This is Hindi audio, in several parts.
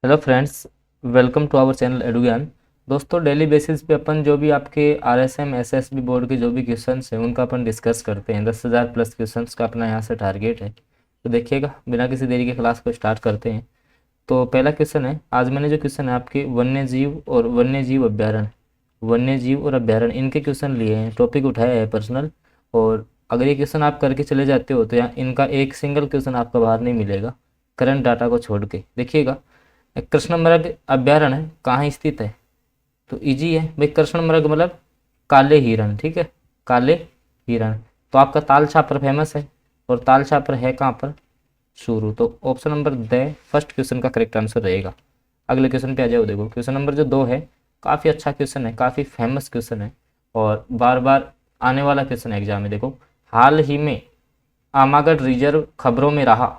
Hello friends, welcome to our channel Edugyan. दोस्तों, डेली बेसिस पे अपन जो भी आपके आरएसएम एसएसबी बोर्ड के जो भी क्वेश्चंस हैं उनका अपन डिस्कस करते हैं। 10,000 प्लस क्वेश्चंस का अपना यहाँ से टारगेट है। तो देखिएगा, बिना किसी देरी के क्लास को स्टार्ट करते हैं। तो पहला क्वेश्चन है, आज मैंने जो क्वेश्चन है आपके वन्य जीव और अभ्यारण्य इनके क्वेश्चन लिए हैं, टॉपिक उठाया है पर्सनल। और अगर ये क्वेश्चन आप करके चले जाते हो तो यहाँ इनका एक सिंगल क्वेश्चन आपका बाहर नहीं मिलेगा, करंट डाटा को छोड़ के। देखिएगा, कृष्णमृग अभ्यारण्य कहाँ स्थित है? तो इजी है भाई, कृष्णमृग मतलब काले हिरण, ठीक है, काले हिरण। तो आपका ताल छापर फेमस है, और ताल छापर है कहाँ पर? शुरू। तो option number the first question का करेक्ट आंसर रहेगा। अगले क्वेश्चन पे आ जाओ। देखो, क्वेश्चन नंबर जो 2 है, काफ़ी अच्छा क्वेश्चन है, काफ़ी फेमस क्वेश्चन है और बार बार आने वाला क्वेश्चन है एग्जाम में। देखो, हाल ही में आमागढ़ रिजर्व खबरों में रहा।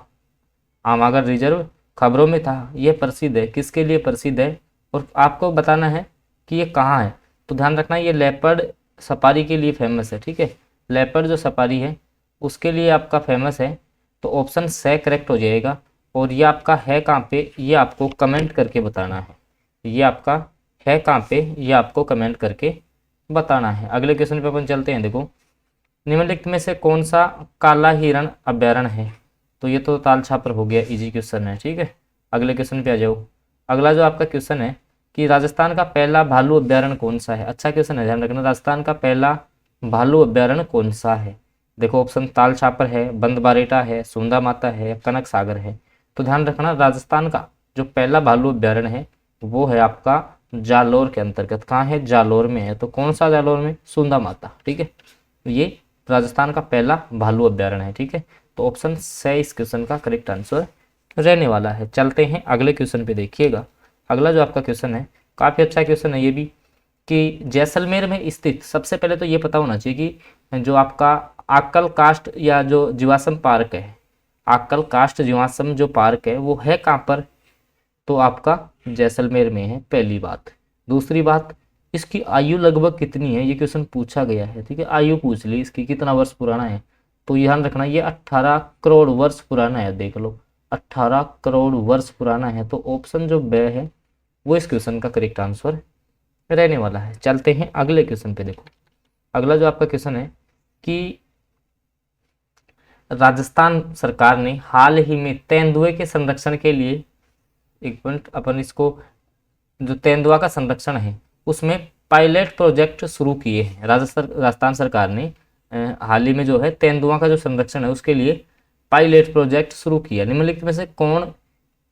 आमागढ़ रिजर्व खबरों में था, यह प्रसिद्ध है, किसके लिए प्रसिद्ध है? और आपको बताना है कि ये कहाँ है। तो ध्यान रखना, ये लेपर्ड सफारी के लिए फेमस है, ठीक है। लेपर्ड जो सफारी है उसके लिए आपका फेमस है। तो ऑप्शन से करेक्ट हो जाएगा। और ये आपका है कहाँ पे, ये आपको कमेंट करके बताना है। ये आपका है कहाँ पे, ये आपको कमेंट करके बताना है। अगले क्वेश्चन पे अपन चलते हैं। देखो, निम्नलिखित में से कौन सा काला हिरण अभ्यारण्य है? तो ये तो ताल छापर हो गया, इजी क्वेश्चन है, ठीक है। अगले क्वेश्चन पे आ जाओ। अगला जो आपका क्वेश्चन है कि राजस्थान का पहला भालू अभ्यारण्य कौन सा है? अच्छा क्वेश्चन है, ध्यान रखना। राजस्थान का पहला भालू अभ्यारण्य कौन सा है? देखो, ऑप्शन ताल छापर है, बंद बारेटा है, सुंदा माता है या कनक सागर है। तो ध्यान रखना, राजस्थान का जो पहला भालू अभ्यारण्य है वो है आपका जालोर के अंतर्गत। कहाँ है? जालोर में है। तो कौन सा जालोर में? सुंदा माता, ठीक है। ये राजस्थान का पहला भालू अभ्यारण्य है, ठीक है। तो ऑप्शन से इस क्वेश्चन का करेक्ट आंसर रहने वाला है। चलते हैं अगले क्वेश्चन पे। देखिएगा, अगला जो आपका क्वेश्चन है काफ़ी अच्छा क्वेश्चन है ये भी, कि जैसलमेर में स्थित, सबसे पहले तो ये पता होना चाहिए कि जो आपका आक्कल कास्ट या जो जीवाश्म पार्क है, आक्कल कास्ट जीवाश्म जो पार्क है वो है कहाँ पर? तो आपका जैसलमेर में है, पहली बात। दूसरी बात, इसकी आयु लगभग कितनी है? ये क्वेश्चन पूछा गया है, ठीक है। आयु पूछ ली इसकी, कितना वर्ष पुराना है। तो ध्यान रखना, ये 18 करोड़ वर्ष पुराना है। देख लो, 18 करोड़ वर्ष पुराना है। तो ऑप्शन जो ब है वो इस क्वेश्चन का करेक्ट आंसर रहने वाला है। चलते हैं अगले क्वेश्चन पे। देखो, अगला जो आपका क्वेश्चन है कि राजस्थान सरकार ने हाल ही में तेंदुए के संरक्षण के लिए, एक मिनट, अपन इसको, जो तेंदुआ का संरक्षण है उसमें पायलट प्रोजेक्ट शुरू किए हैं। राजस्थान सरकार ने हाल ही में जो है तेंदुआ का जो संरक्षण है उसके लिए पायलट प्रोजेक्ट शुरू किया। निम्नलिखित में से कौन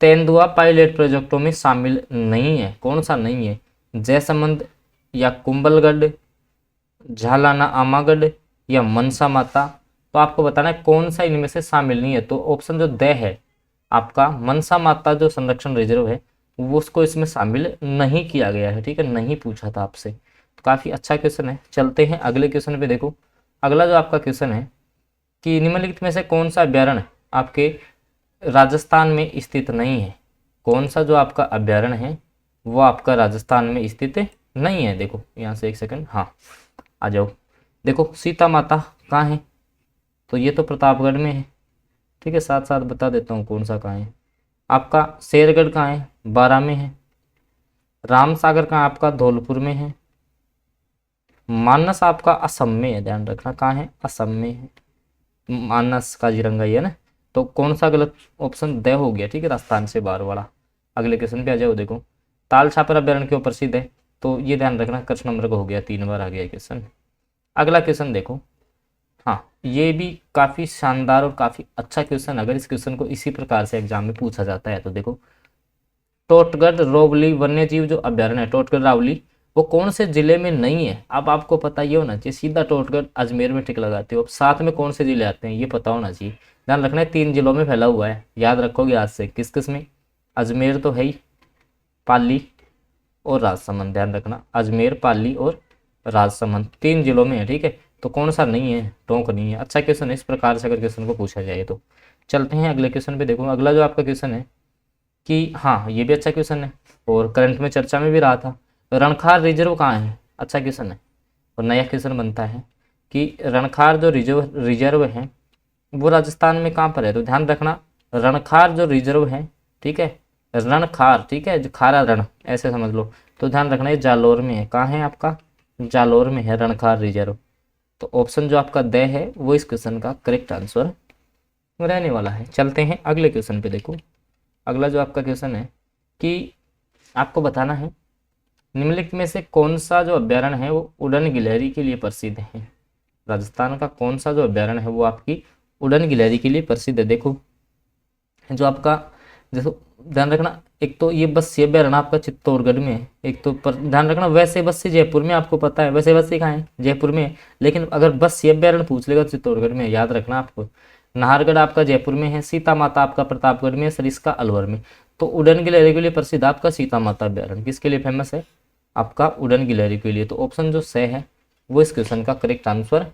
तेंदुआ पायलट प्रोजेक्टों में शामिल नहीं है? कौन सा नहीं है? जयसमंद या कुंभलगढ़, झालाना आमागढ़ या मनसा माता। तो आपको बताना है कौन सा इनमें से शामिल नहीं है। तो ऑप्शन जो द है आपका, मनसा माता जो संरक्षण रिजर्व है वो उसको इसमें शामिल नहीं किया गया है, ठीक है, नहीं पूछा था आपसे। तो काफ़ी अच्छा क्वेश्चन है। चलते हैं अगले क्वेश्चन पे। देखो, अगला जो आपका क्वेश्चन है कि निम्नलिखित में से कौन सा अभ्यारण्य आपके राजस्थान में स्थित नहीं है? कौन सा जो आपका अभ्यारण्य है वो आपका राजस्थान में स्थित नहीं है? देखो यहाँ से एक सेकंड, हाँ आ जाओ। देखो, सीता माता कहाँ है? तो ये तो प्रतापगढ़ में है, ठीक है। साथ साथ बता देता हूँ कौन सा कहाँ है। आपका शेरगढ़ कहाँ है? बारां में है। राम सागर कहाँ आपका? धौलपुर में है। मानस आपका असम में है, ध्यान रखना, कहाँ है? असम में है। मानस काजीरंगा ये है ना। तो कौन सा गलत? ऑप्शन द हो गया, ठीक है, राजस्थान से बाहर वाला। अगले क्वेश्चन पे आ जाओ। देखो, ताल छापर अभ्यारण्य क्यों प्रसिद्ध है? तो ये ध्यान रखना, कृष्णमृग हो गया, 3 बार आ गया क्वेश्चन। अगला क्वेश्चन देखो, हाँ ये भी काफ़ी शानदार और काफ़ी अच्छा क्वेश्चन। अगर इस क्वेश्चन को इसी प्रकार से एग्जाम में पूछा जाता है तो देखो, टोटगढ़ रोवली वन्य जीव जो अभ्यारण्य है, टोटगढ़ रावली, वो कौन से जिले में नहीं है? अब आपको पता ये होना चाहिए, सीधा टोटगढ़ अजमेर में टिक लगाते हो, अब साथ में कौन से जिले आते हैं ये पता होना चाहिए। ध्यान रखना है 3 जिलों में फैला हुआ है, याद रखोगे आज से। किस किस में? अजमेर तो है ही, पाली और राजसमंद। ध्यान रखना, अजमेर, पाली और राजसमंद 3 जिलों में है, ठीक है। तो कौन सा नहीं है? टोंक नहीं है। अच्छा क्वेश्चन है, इस प्रकार से अगर क्वेश्चन को पूछा जाए तो। चलते हैं अगले क्वेश्चन पे। देखो, अगला जो आपका क्वेश्चन है कि, हाँ ये भी अच्छा क्वेश्चन है और करंट में चर्चा में भी रहा था, रणखार रिजर्व कहाँ है? अच्छा क्वेश्चन है और नया क्वेश्चन बनता है कि रणखार जो रिजर्व है वो राजस्थान में कहाँ पर है? तो ध्यान रखना, रणखार जो रिजर्व है, ठीक है, रणखार, ठीक है, जो खारा रण ऐसे समझ लो। तो ध्यान रखना ये जालोर में है। कहाँ है आपका? जालोर में है रणखार रिजर्व। तो ऑप्शन जो आपका द है वो इस क्वेश्चन का करेक्ट आंसर रहने वाला है। चलते हैं अगले क्वेश्चन पे। देखो अगला जो आपका क्वेश्चन है कि आपको बताना है निम्नलिखित में से कौन सा जो अभ्यारण्य है वो उड़न गिलहरी के लिए प्रसिद्ध है। राजस्थान का कौन सा जो अभ्यारण्य है वो आपकी उड़न गिलहरी के लिए प्रसिद्ध है। देखो जो आपका, जैसे ध्यान रखना, एक तो ये बस ये अभ्यारण्य आपका चित्तौड़गढ़ में है, एक तो ध्यान रखना वैसे बस से जयपुर में, आपको पता है वैसे बस से कहाँ है, जयपुर में है। लेकिन अगर बस ये अभ्यारण्य पूछ लेगा चित्तौड़गढ़ में, याद रखना आपको। नाहरगढ़ आपका जयपुर में है, सीता माता आपका प्रतापगढ़ में है, सरिस्का अलवर में। तो उड़न गिलहरी के लिए प्रसिद्ध आपका सीता माता अभ्यारण्य किसके लिए फेमस है? आपका उड़न गिलहरी के लिए। तो ऑप्शन जो से है वो इस क्वेश्चन का करेक्ट आंसर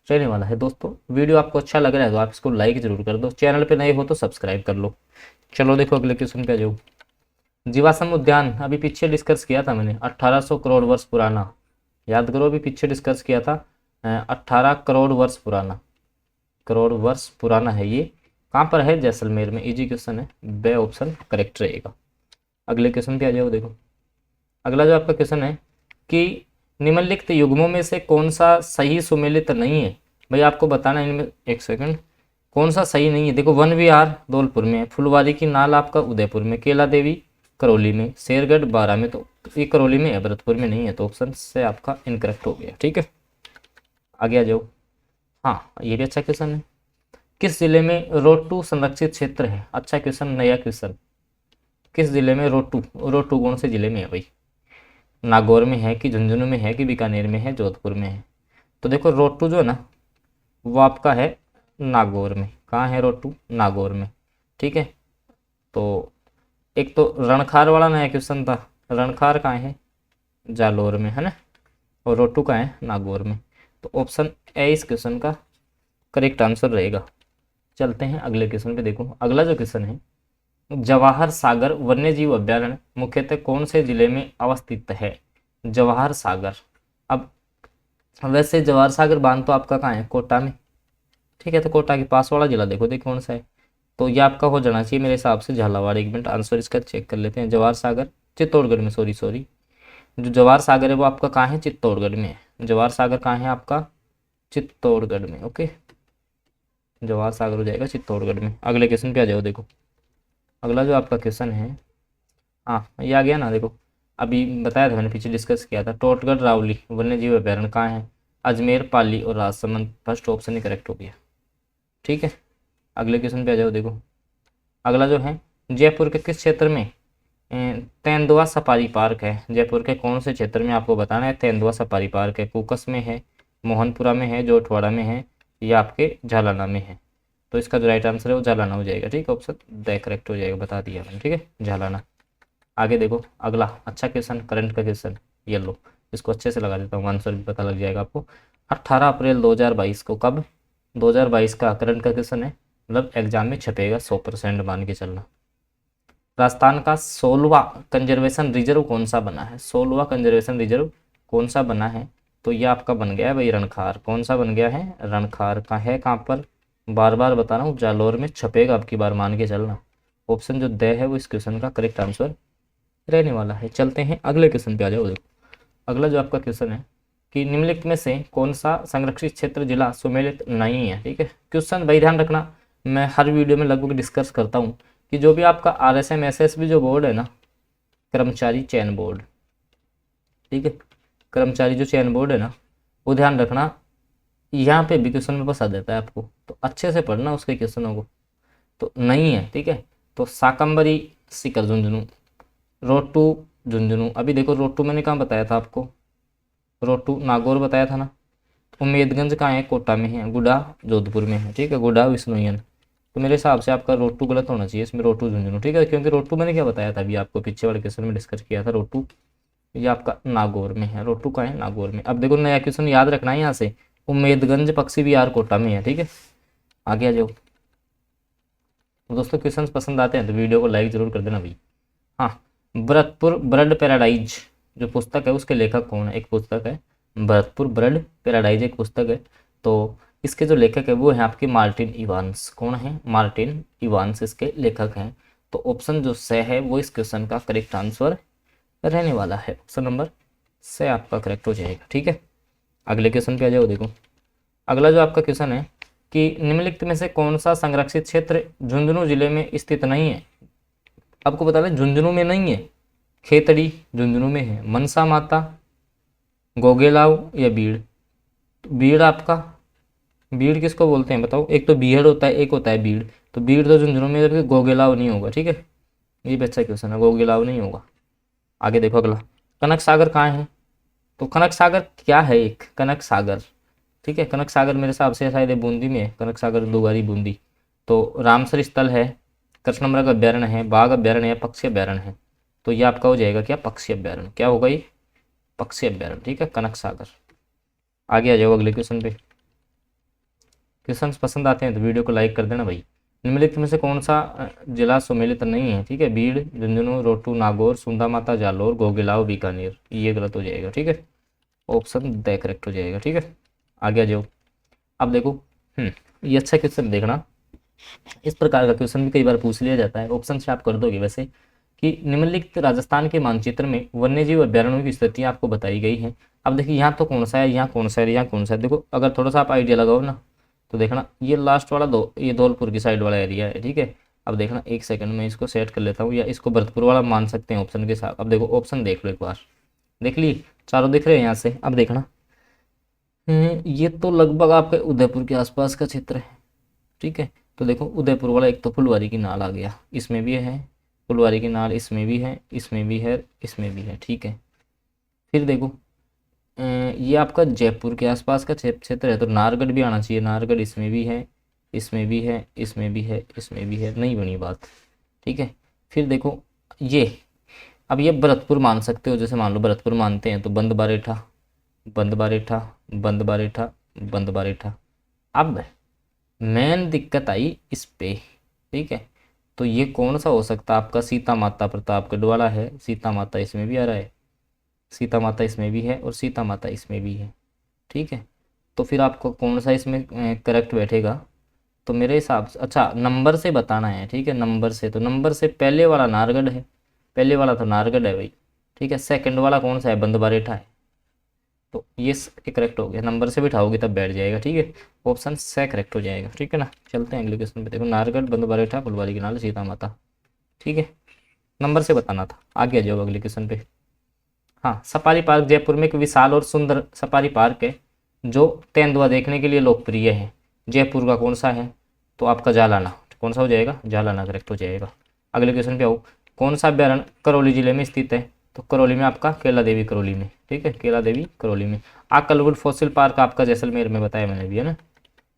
रहने वाला है। दोस्तों वीडियो आपको अच्छा लग रहा है तो आप इसको लाइक जरूर कर दो, चैनल पे नए हो तो सब्सक्राइब कर लो। चलो देखो अगले क्वेश्चन पे आ जाओ। जीवाश्म उद्यान अभी पीछे डिस्कस किया था मैंने, 1800 करोड़ वर्ष पुराना। याद करो अभी पीछे डिस्कस किया था 18 करोड़ वर्ष पुराना, करोड़ वर्ष पुराना है ये। कहाँ पर है? जैसलमेर में। इजी क्वेश्चन है, बे ऑप्शन करेक्ट रहेगा। अगले क्वेश्चन पे आ जाओ। देखो अगला जो आपका क्वेश्चन है कि निम्नलिखित युग्मों में से कौन सा सही सुमेलित नहीं है। भाई आपको बताना है इनमें, एक सेकंड, कौन सा सही नहीं है। देखो वन विहार धौलपुर में है, फुलवारी की नाल आपका उदयपुर में, केला देवी करौली में, शेरगढ़ बारा में। तो ये करौली में है, भरतपुर में नहीं है। तो ऑप्शन से आपका इनकरेक्ट हो गया। ठीक है आगे आ जाओ। हाँ ये भी अच्छा क्वेश्चन है। किस जिले में रोटू संरक्षित क्षेत्र है? अच्छा क्वेश्चन, नया क्वेश्चन। किस जिले में रोटू, रोटू कौन से जिले में है भाई? नागौर में है कि झुंझुनू में है कि बीकानेर में है, जोधपुर में है? तो देखो रोटू जो है ना वो आपका है नागौर में। कहाँ है रोटू? नागौर में। ठीक है तो एक तो रणखार वाला नया क्वेश्चन था, रणखार कहाँ है? जालोर में है ना, और रोटू कहाँ है? नागौर में। तो ऑप्शन ए इस क्वेश्चन का करेक्ट आंसर रहेगा। चलते हैं अगले क्वेश्चन पे। देखो अगला जो क्वेश्चन है, जवाहर सागर वन्यजीव अभ्यारण्य मुख्यतः कौन से जिले में अवस्थित है? जवाहर सागर, अब वैसे जवाहर सागर बांध तो आपका कहाँ है? कोटा में। ठीक है तो कोटा के पास वाला जिला देखो कौन सा है। तो ये आपका हो जाना चाहिए मेरे हिसाब से झालावाड़। एक मिनट आंसर इसका चेक कर लेते हैं। जवाहर सागर चित्तौड़गढ़ में, सॉरी जो जवाहर सागर है वो आपका कहाँ है? चित्तौड़गढ़ में है। जवाहर सागर कहाँ है आपका? चित्तौड़गढ़ में। ओके जवाहर सागर हो जाएगा चित्तौड़गढ़ में। अगले क्वेश्चन पे आ जाओ। देखो अगला जो आपका क्वेश्चन है, हाँ ये आ गया ना। देखो अभी बताया था मैंने, पीछे डिस्कस किया था। टोटगढ़ रावली वन्यजीव अभ्यारण्य कहाँ है? अजमेर, पाली और राजसमंद। फर्स्ट ऑप्शन ही करेक्ट हो गया। ठीक है अगले क्वेश्चन पे आ जाओ। देखो अगला जो है, जयपुर के किस क्षेत्र में तेंदुआ सफारी पार्क है? जयपुर के कौन से क्षेत्र में आपको बताना है तेंदुआ सफारी पार्क है? कुकस में है, मोहनपुरा में है, जोटवाड़ा में है, या आपके झालाना में है? तो इसका जो राइट आंसर है वो झालाना हो जाएगा। ठीक है ऑप्शन द करेक्ट हो जाएगा, बता दिया मैंने। ठीक है झालाना। आगे देखो अगला अच्छा क्वेश्चन, करंट का क्वेश्चन, ये लो इसको अच्छे से लगा देता हूँ, आंसर भी पता लग जाएगा आपको। 18 अप्रैल 2022 को, कब? 2022 का करंट का क्वेश्चन है, मतलब एग्जाम में छपेगा 100% मान के चलना। राजस्थान का 16वां कंजर्वेशन रिजर्व कौन सा बना है? 16वां कंजर्वेशन रिजर्व कौन सा बना है? तो ये आपका बन गया है भाई रणखार। कौन सा बन गया है? रणखार का है। कहाँ पर? बार बार बता रहा हूँ, जालोर में छपेगा अब की बार, मान के चलना। ऑप्शन जो द है वो इस क्वेश्चन का करेक्ट आंसर रहने वाला है। चलते हैं अगले क्वेश्चन पे आ जाओ। देखो अगला जो आपका क्वेश्चन है कि निम्नलिखित में से कौन सा संरक्षित क्षेत्र जिला सुमेलित नहीं है? ठीक है क्वेश्चन भाई ध्यान रखना, मैं हर वीडियो में लगभग डिस्कस करता हूँ कि जो भी आपका RSM SSB जो बोर्ड है ना, कर्मचारी चयन बोर्ड, ठीक है कर्मचारी जो चयन बोर्ड है ना, वो ध्यान रखना यहाँ पे भी क्वेश्चन में फंसा देता है आपको, तो अच्छे से पढ़ना उसके क्वेश्चनों को। तो नहीं है ठीक है। तो शाकंभरी सीकर झुंझुनू, रोटू झुंझुनू। अभी देखो रोटू मैंने कहाँ बताया था आपको? रोटू नागौर बताया था ना। उम्मेदगंज कहाँ है? कोटा में है। गुडा जोधपुर में है। ठीक है गुडा विष्णुयन। तो मेरे हिसाब से आपका रोटू गलत होना चाहिए इसमें, रोटू झुंझुनू। ठीक है क्योंकि रोटू मैंने क्या बताया था अभी आपको, पीछे वाले क्वेश्चन में डिस्कस किया था। रोटू ये आपका नागौर में है। रोटू कहाँ है? नागौर में। अब देखो नया क्वेश्चन याद रखना है यहाँ से, उम्मेदगंज पक्षी विहार कोटा में है। ठीक है आगे आ जाओ। दोस्तों क्वेश्चन पसंद आते हैं तो वीडियो को लाइक जरूर कर देना भाई। हाँ भरतपुर बर्ड पैराडाइज जो पुस्तक है उसके लेखक कौन है? एक पुस्तक है भरतपुर बर्ड पैराडाइज, एक पुस्तक है। तो इसके जो लेखक है वो है आपके मार्टिन इवांस। कौन है? मार्टिन इवांस इसके लेखक हैं। तो ऑप्शन जो स है वो इस क्वेश्चन का करेक्ट आंसर रहने वाला है। ऑप्शन नंबर स आपका करेक्ट हो जाएगा। ठीक है, अगले क्वेश्चन पे आ जाओ। देखो अगला जो आपका क्वेश्चन है कि निम्नलिखित में से कौन सा संरक्षित क्षेत्र झुंझुनू जिले में स्थित नहीं है। आपको बता दें झुंझुनू में नहीं है, खेतड़ी झुंझुनू में है, मनसा माता, गोगेलाव या बीड़। बीड़ आपका, बीड़ किसको बोलते हैं बताओ? एक तो बीहड़ होता है, एक होता है बीड़। तो बीड़ तो झुंझुनू में, जबकि गोगेलाव नहीं होगा। ठीक है, ये भी अच्छा क्वेश्चन है, गोगेलाव नहीं होगा। आगे देखो अगला, कनक सागर कहाँ है? तो कनक सागर क्या है? एक कनक सागर, ठीक है, कनक सागर मेरे हिसाब से शायद बूंदी में है, कनक सागर दोगारी बूंदी। तो रामसर स्थल है, कृष्णमृग अभ्यारण्य है, बाघ अभ्यारण्य है, पक्षी अभ्यारण्य है। तो ये आपका हो जाएगा क्या? पक्षी अभ्यारण्य। क्या होगा ये? पक्षी अभ्यारण्य। ठीक है, कनक सागर। आगे आ जाओ अगले क्वेश्चन पे। क्वेश्चन पसंद आते हैं तो वीडियो को लाइक कर देना भाई। निम्नलिखित में से कौन सा जिला सम्मिलित नहीं है? ठीक है, बीड़, झुंझुनू, रोहतू, नागौर, सुंदा माता, जालोर, गोगिलाव, बीकानेर। ये गलत हो जाएगा। ठीक है, ऑप्शन द करेक्ट हो जाएगा। ठीक है, आगे आ जाओ। अब देखो ये अच्छा क्वेश्चन देखना, इस प्रकार का क्वेश्चन भी कई बार पूछ लिया जाता है, ऑप्शन से आप कर दोगे वैसे, कि निम्नलिखित राजस्थान के मानचित्र में वन्यजीव अभ्यारण्यों की स्थिति आपको बताई गई है। अब देखिए यहाँ तो कौन सा है, यहाँ कौन सा है, यहाँ कौन सा है। देखो अगर थोड़ा सा आप आइडिया लगाओ ना तो देखना ये लास्ट वाला ये धौलपुर की साइड वाला एरिया है। ठीक है, अब देखना एक सेकंड में इसको सेट कर लेता हूँ, या इसको भरतपुर वाला मान सकते हैं ऑप्शन के साथ। अब देखो ऑप्शन देख लो एक बार, देख ली चारों दिख रहे हैं यहाँ से। अब देखना ये तो लगभग आपके उदयपुर के आसपास का क्षेत्र है। ठीक है, तो देखो उदयपुर वाला एक तो फुलवारी की नाल आ गया, इसमें भी है फुलवारी की नाल, इसमें भी है, इसमें भी है, इसमें भी है। ठीक है, फिर देखो ये आपका जयपुर के आसपास का क्षेत्र है, तो नाहरगढ़ भी आना चाहिए। नाहरगढ़ इसमें भी है, इसमें भी है, इसमें भी है, इसमें भी है, नहीं बनी बात। ठीक है, फिर देखो ये, अब ये भरतपुर मान सकते हो, जैसे मान लो भरतपुर मानते हैं तो बंद बारेठा, बंद बारेठा, बंद बारेठा, बंद बारेठा। अब मेन दिक्कत आई इस पे। ठीक है, तो ये कौन सा हो सकता है आपका? सीता माता प्रतापगढ़ वाला है, सीता माता इसमें भी आ रहा है, सीता माता इसमें भी है, और सीता माता इसमें भी है। ठीक है, तो फिर आपको कौन सा इसमें करेक्ट बैठेगा? तो मेरे हिसाब से, अच्छा नंबर से बताना है। ठीक है, नंबर से, तो नंबर से पहले वाला नाहरगढ़ है, पहले वाला तो नाहरगढ़ है भाई। ठीक है, सेकंड वाला कौन सा है? बंद बारेठा है। तो ये करेक्ट हो गया, नंबर से बिठाओगे तब बैठ जाएगा। ठीक है, ऑप्शन से करेक्ट हो जाएगा। ठीक है ना, चलते हैं अगले क्वेश्चन पे। देखो नाहरगढ़, बंद बारेठा, फुलवारी की नाल, सीता माता। ठीक है, नंबर से बताना था। आगे आ जाओ अगले क्वेश्चन पे। हाँ, सफारी पार्क जयपुर में एक विशाल और सुंदर सफारी पार्क है जो तेंदुआ देखने के लिए लोकप्रिय है। जयपुर का कौन सा है? तो आपका जालाना। कौन सा हो जाएगा? जालाना करेक्ट हो जाएगा। अगले क्वेश्चन पे आओ, कौन सा अभ्यारण्य करौली जिले में स्थित है? तो करौली में आपका केला देवी करौली में। ठीक है, केला देवी करौली में। आकलवुड फॉसिल पार्क आपका जैसलमेर में, बताया मैंने भी, है ना।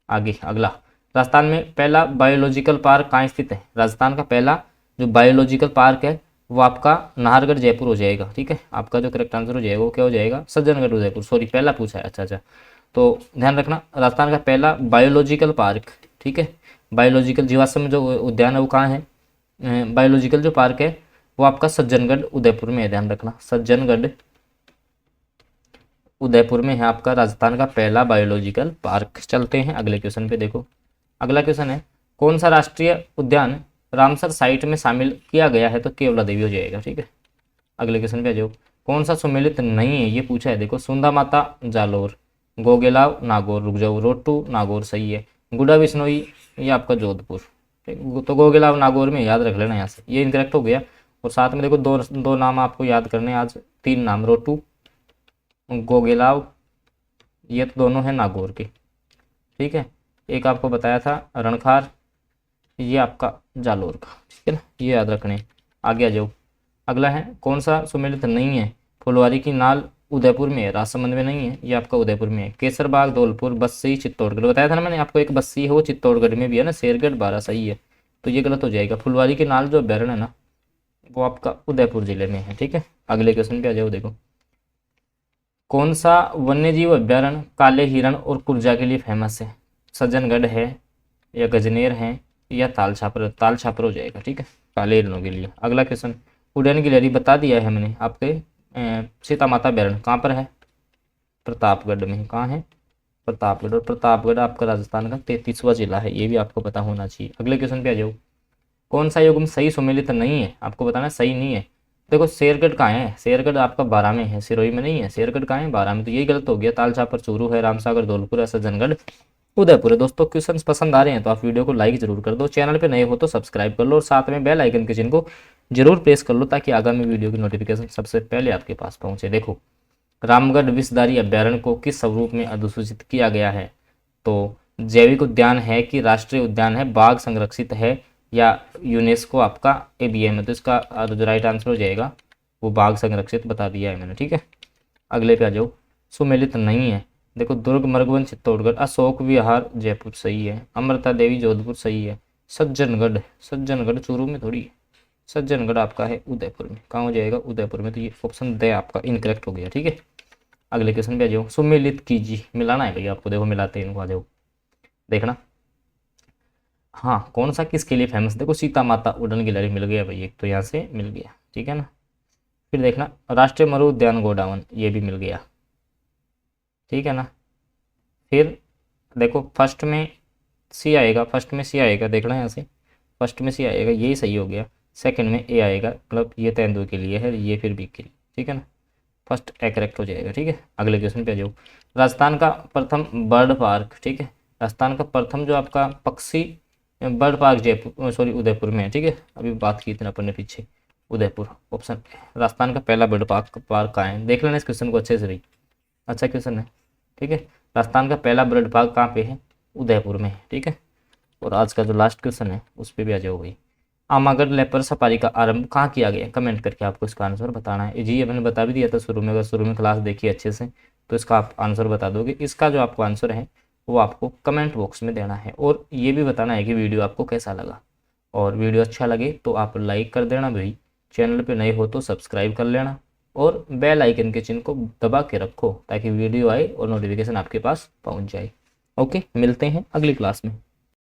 आगे अगला, राजस्थान में पहला बायोलॉजिकल पार्क कहाँ स्थित है? राजस्थान का पहला जो बायोलॉजिकल पार्क है वो आपका नाहरगढ़ जयपुर हो जाएगा। ठीक है, आपका जो करेक्ट आंसर हो जाएगा वो क्या हो जाएगा? सज्जनगढ़ उदयपुर। सॉरी, पहला पूछा है। अच्छा, तो ध्यान रखना, राजस्थान का पहला बायोलॉजिकल पार्क, ठीक है, बायोलॉजिकल जीवाश्म जो उद्यान है वो कहाँ है? बायोलॉजिकल जो पार्क है वो आपका सज्जनगढ़ उदयपुर में है। ध्यान रखना, सज्जनगढ़ उदयपुर में है आपका राजस्थान का पहला बायोलॉजिकल पार्क। चलते हैं अगले क्वेश्चन पे। देखो अगला क्वेश्चन है, कौन सा राष्ट्रीय उद्यान रामसर साइट में शामिल किया गया है? तो केवला देवी हो जाएगा। ठीक है, अगले क्वेश्चन पे आ जाओ, कौन सा सम्मिलित नहीं है? ये पूछा है। देखो सुंदा माता जालोर, गोगेलाव नागौर, रुक जाओ, रोटू नागौर सही है, गुडा बिश्नोई ये आपका जोधपुर। ठीक, तो गोगेलाव नागौर में याद रख लेना यहाँ से, ये इनकरेक्ट हो गया। और साथ में देखो दो नाम आपको याद करने आज, तीन नाम, रोटू, गोगेलाव, ये तो दोनों हैं नागौर के। ठीक है, एक आपको बताया था रणखार, ये आपका जालोर का। ठीक है ना, ये याद रखने। आगे आ जाओ, अगला है, कौन सा सम्मिलित नहीं है? फुलवारी की नाल उदयपुर में है, राजसमंद में नहीं है, ये आपका उदयपुर में है। केसरबाग, धौलपुर, बस्सी, चित्तौड़गढ़, बताया था ना मैंने आपको, एक बस्सी है वो चित्तौड़गढ़ में भी है ना, शेरगढ़, बारह सही है। तो ये गलत हो जाएगा। फुलवारी की नाल जो अभ्यारण्य है ना वो आपका उदयपुर जिले में है। ठीक है, अगले क्वेश्चन पे आ जाओ। देखो कौन सा वन्यजीव अभ्यारण्य काले हिरण और कुर्जा के लिए फेमस है? सज्जनगढ़ है, या गजनेर है, या ताल छापर? ताल छापर हो जाएगा। ठीक है, काले हिरणों के लिए। अगला क्वेश्चन, उड़न गिलहरी बता दिया है मैंने आपके, सीता माता अभ्यारण्य कहाँ पर है? प्रतापगढ़ में। कहाँ है? प्रतापगढ़। और प्रतापगढ़ आपका राजस्थान का 33वां जिला है, ये भी आपको पता होना चाहिए। अगले क्वेश्चन पे आ जाओ, कौन सा युग्म सही सुमेलित नहीं है, आपको बताना है सही नहीं है। देखो शेरगढ़ कहाँ है, शेरगढ़ आपका 12 में है, सिरोही में नहीं है, शेरगढ़ कहाँ है 12 में, तो ये गलत हो गया। तालछापर चूरू है, रामसागर धौलपुर है, सज्जनगढ़ उदयपुर है। दोस्तों क्वेश्चन पसंद आ रहे हैं तो आप वीडियो को लाइक जरूर कर दो, चैनल पे नए हो तो सब्सक्राइब कर लो और साथ में बेल आइकन के चिन्ह को जरूर प्रेस कर लो ताकि आगामी वीडियो की नोटिफिकेशन सबसे पहले आपके पास पहुंचे। देखो रामगढ़ विषधारी अभ्यारण्य को किस स्वरूप में अधिसूचित किया गया है, तो जैविक उद्यान है कि राष्ट्रीय उद्यान है, बाघ संरक्षित है या यूनेस्को आपका एबीएम है, तो इसका जो राइट आंसर हो जाएगा वो बाघ संरक्षित बता दिया है मैंने, ठीक है। अगले पे आ जाओ, सुमेलित नहीं है। देखो दुर्ग मरगवन चित्तौड़गढ़, अशोक विहार जयपुर सही है, अमृता देवी जोधपुर सही है, सज्जनगढ़, सज्जनगढ़ चूरू में थोड़ी है, सज्जनगढ़ आपका है उदयपुर में, कहाँ हो जाएगा उदयपुर में, तो ये ऑप्शन द आपका इनकरेक्ट हो गया, ठीक है। अगले क्वेश्चन पे आ जाओ, सुमेलित कीजिए, मिलाना है भैया आपको, देखो मिलाते हैं इनको, आ जाओ देखना। हाँ कौन सा किसके लिए फेमस, देखो सीता माता उड़न गिलहरी मिल गया भाई, एक तो यहाँ से मिल गया, ठीक है ना। फिर देखना राष्ट्रीय मरु उद्यान गोडावन, ये भी मिल गया, ठीक है ना। फिर देखो फर्स्ट में सी आएगा, फर्स्ट में सी आएगा, देखना यहाँ से फर्स्ट में सी आएगा, यही सही हो गया। सेकंड में ए आएगा, मतलब ये तेंदुए के लिए है, ये फिर बी के लिए, ठीक है ना। फर्स्ट ए करेक्ट हो जाएगा, ठीक है। अगले क्वेश्चन पे आ जाओ, राजस्थान का प्रथम बर्ड पार्क, ठीक है, राजस्थान का प्रथम जो आपका पक्षी bird park Jaipur sorry Udaipur में है, ठीक है। अभी बात की थी अपन ने पीछे, उदयपुर ऑप्शन, राजस्थान का पहला बर्ड पार्क कहाँ है, देख लेना इस क्वेश्चन को अच्छे से भाई, अच्छा क्वेश्चन है, ठीक है। राजस्थान का पहला बर्ड पार्क कहाँ पे है, उदयपुर में है, ठीक है। और आज का जो लास्ट क्वेश्चन है उस पर भी आ जाओ भाई, आमागढ़ लेपर्ड सफारी का आरंभ कहाँ किया गया, कमेंट करके आपको इसका आंसर बताना है। जी ये मैंने बता भी दिया था शुरू में, अगर शुरू में क्लास देखी अच्छे से तो इसका आप आंसर बता दोगे। इसका जो आपको आंसर है वो आपको कमेंट बॉक्स में देना है और ये भी बताना है कि वीडियो आपको कैसा लगा, और वीडियो अच्छा लगे तो आप लाइक कर देना भाई, चैनल पर नए हो तो सब्सक्राइब कर लेना और बेल आइकन के चिन्ह को दबा के रखो ताकि वीडियो आए और नोटिफिकेशन आपके पास पहुंच जाए। ओके मिलते हैं अगली क्लास में।